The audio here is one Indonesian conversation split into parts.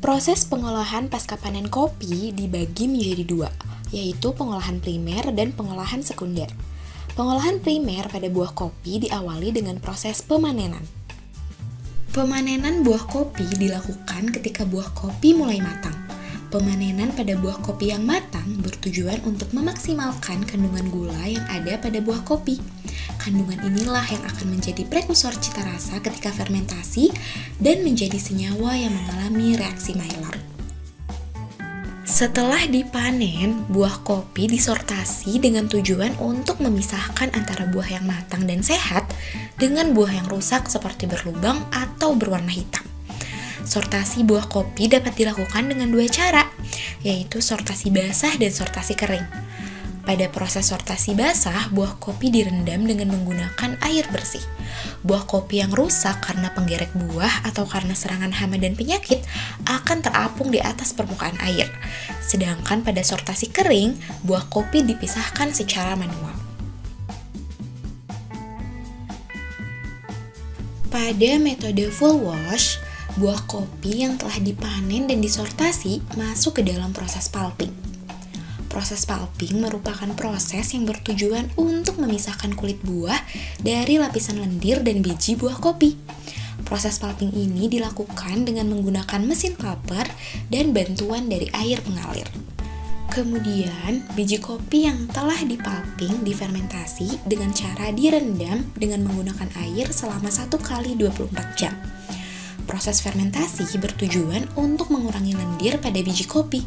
Proses pengolahan pasca panen kopi dibagi menjadi dua, yaitu pengolahan primer dan pengolahan sekunder. Pengolahan primer pada buah kopi diawali dengan proses pemanenan. Pemanenan buah kopi dilakukan ketika buah kopi mulai matang. Pemanenan pada buah kopi yang matang bertujuan untuk memaksimalkan kandungan gula yang ada pada buah kopi. Kandungan inilah yang akan menjadi prekursor cita rasa ketika fermentasi dan menjadi senyawa yang mengalami reaksi Maillard. Setelah dipanen, buah kopi disortasi dengan tujuan untuk memisahkan antara buah yang matang dan sehat dengan buah yang rusak seperti berlubang atau berwarna hitam. Sortasi buah kopi dapat dilakukan dengan dua cara, yaitu sortasi basah dan sortasi kering. Pada proses sortasi basah, buah kopi direndam dengan menggunakan air bersih. Buah kopi yang rusak karena penggerek buah atau karena serangan hama dan penyakit akan terapung di atas permukaan air. Sedangkan pada sortasi kering, buah kopi dipisahkan secara manual. Pada metode full wash, buah kopi yang telah dipanen dan disortasi masuk ke dalam proses pulping. Proses pulping merupakan proses yang bertujuan untuk memisahkan kulit buah dari lapisan lendir dan biji buah kopi. Proses pulping ini dilakukan dengan menggunakan mesin pulper dan bantuan dari air mengalir. Kemudian, biji kopi yang telah dipulping difermentasi dengan cara direndam dengan menggunakan air selama 1 kali 24 jam. Proses fermentasi bertujuan untuk mengurangi lendir pada biji kopi.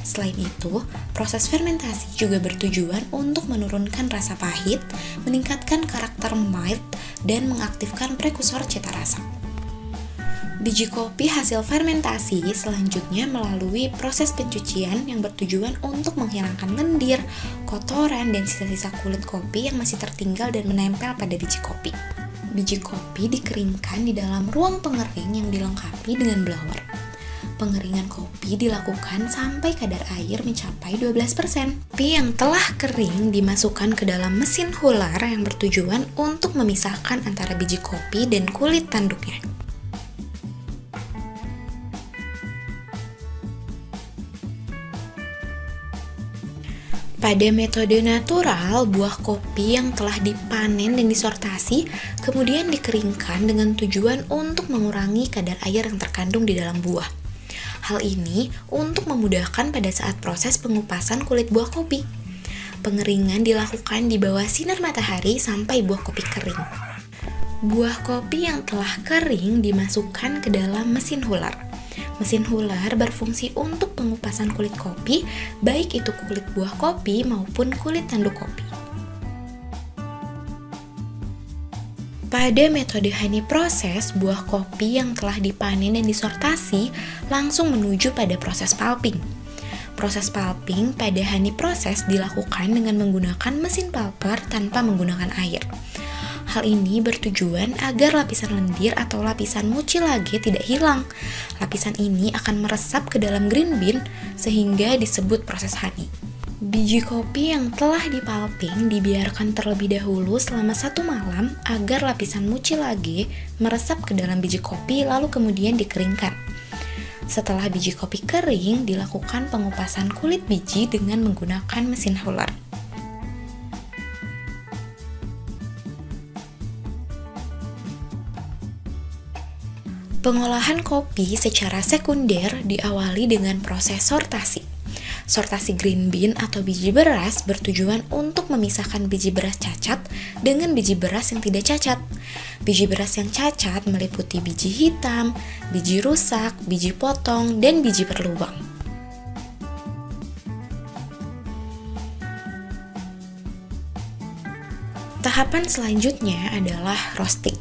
Selain itu, proses fermentasi juga bertujuan untuk menurunkan rasa pahit, meningkatkan karakter mild, dan mengaktifkan prekursor cita rasa. Biji kopi hasil fermentasi selanjutnya melalui proses pencucian yang bertujuan untuk menghilangkan lendir, kotoran, dan sisa-sisa kulit kopi yang masih tertinggal dan menempel pada biji kopi. Biji kopi dikeringkan di dalam ruang pengering yang dilengkapi dengan blower. Pengeringan kopi dilakukan sampai kadar air mencapai 12%. Kopi yang telah kering dimasukkan ke dalam mesin hular yang bertujuan untuk memisahkan antara biji kopi dan kulit tanduknya. Pada metode natural, buah kopi yang telah dipanen dan disortasi kemudian dikeringkan dengan tujuan untuk mengurangi kadar air yang terkandung di dalam buah. Hal ini untuk memudahkan pada saat proses pengupasan kulit buah kopi. Pengeringan dilakukan di bawah sinar matahari sampai buah kopi kering. Buah kopi yang telah kering dimasukkan ke dalam mesin hular. Mesin hular berfungsi untuk pengupasan kulit kopi, baik itu kulit buah kopi maupun kulit tanduk kopi. Pada metode honey process, buah kopi yang telah dipanen dan disortasi langsung menuju pada proses pulping. Proses pulping pada honey process dilakukan dengan menggunakan mesin pulper tanpa menggunakan air. Hal ini bertujuan agar lapisan lendir atau lapisan mucilage tidak hilang. Lapisan ini akan meresap ke dalam green bean sehingga disebut proses honey. Biji kopi yang telah dipulping dibiarkan terlebih dahulu selama 1 malam agar lapisan mucilage meresap ke dalam biji kopi lalu kemudian dikeringkan. Setelah biji kopi kering, dilakukan pengupasan kulit biji dengan menggunakan mesin hular. Pengolahan kopi secara sekunder diawali dengan proses sortasi. Sortasi green bean atau biji beras bertujuan untuk memisahkan biji beras cacat dengan biji beras yang tidak cacat. Biji beras yang cacat meliputi biji hitam, biji rusak, biji potong, dan biji berlubang. Tahapan selanjutnya adalah roasting.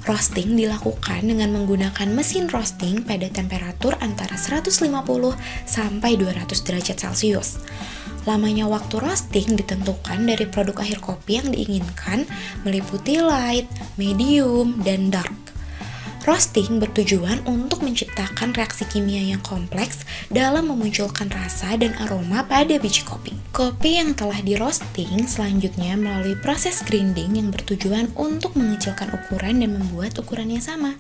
Roasting dilakukan dengan menggunakan mesin roasting pada temperatur antara 150 sampai 200 derajat Celcius. Lamanya waktu roasting ditentukan dari produk akhir kopi yang diinginkan, meliputi light, medium, dan dark. Roasting bertujuan untuk menciptakan reaksi kimia yang kompleks dalam memunculkan rasa dan aroma pada biji kopi. Kopi yang telah di roasting selanjutnya melalui proses grinding yang bertujuan untuk mengecilkan ukuran dan membuat ukurannya sama.